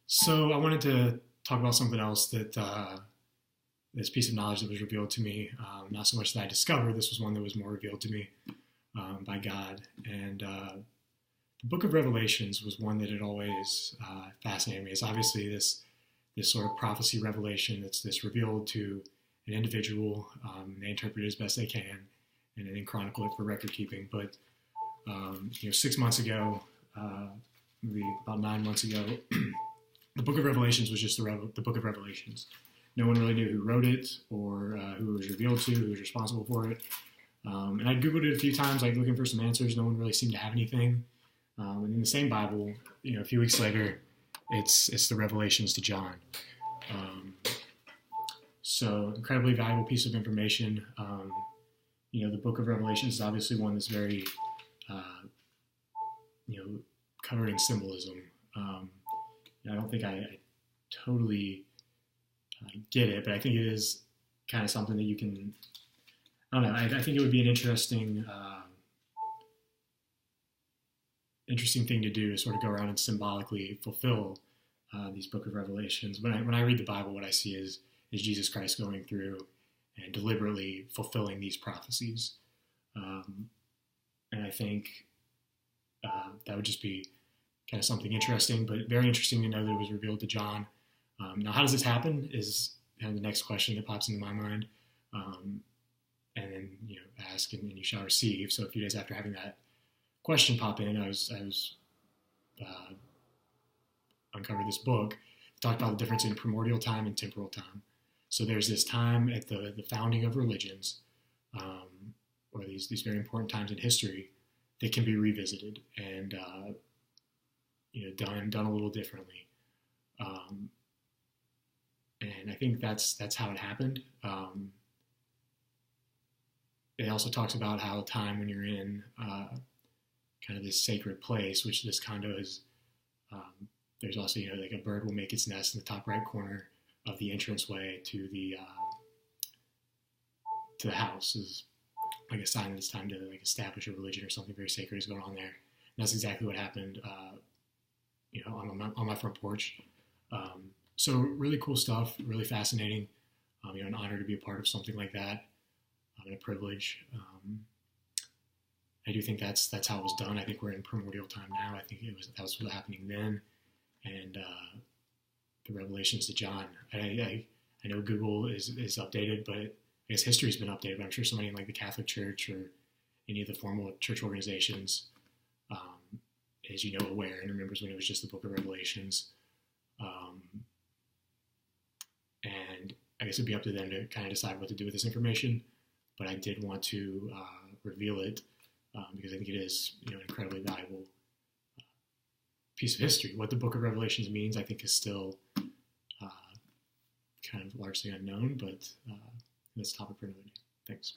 So I wanted to talk about something else that this piece of knowledge that was revealed to me. Not so much that I discovered. This was one that was more revealed to me by God. And the Book of Revelations was one that had always fascinated me. It's obviously this sort of prophecy revelation that's revealed to an individual. They interpret it as best they can, and then chronicle it for record keeping. But 6 months ago, maybe about 9 months ago. The Book of Revelations was just the Book of Revelations. No one really knew who wrote it or who it was revealed to, who was responsible for it. And I Googled it a few times, like looking for some answers. No one really seemed to have anything. And in the same Bible, a few weeks later, it's the Revelations to John. So incredibly valuable piece of information. The Book of Revelations is obviously one that's very, covered in symbolism. I don't think I totally get it, but I think it is kind of something that you can, I don't know, I think it would be an interesting thing to do, to sort of go around and symbolically fulfill these Book of Revelations. When I read the Bible, what I see is Jesus Christ going through and deliberately fulfilling these prophecies. And I think that would just be kind of something interesting, but very interesting to know that it was revealed to John. Now, how does this happen is kind of the next question that pops into my mind. And then, ask and you shall receive. So a few days after having that question pop in, I was uncovered this book. It talked about the difference in primordial time and temporal time. So there's this time at the founding of religions, or these very important times in history that can be revisited and done a little differently. And I think that's how it happened. It also talks about how time when you're in kind of this sacred place, which this condo is, there's also, like a bird will make its nest in the top right corner of the entranceway to the house, is like a sign that it's time to like establish a religion or something very sacred is going on there. And that's exactly what happened, on my front porch. So really cool stuff, really fascinating. An honor to be a part of something like that, and a privilege. I do think that's how it was done. I think we're in primordial time now. I think that was what's happening then, and the revelations to John. I know Google is updated, but I guess history's been updated. But I'm sure somebody in like the Catholic Church or any of the formal church organizations is aware and remembers when it was just the Book of Revelations. And I guess it'd be up to them to kind of decide what to do with this information. But I did want to reveal it because I think it is, an incredibly valuable piece of history. What the Book of Revelations means, I think, is still kind of largely unknown, but that's a topic for another day. Thanks.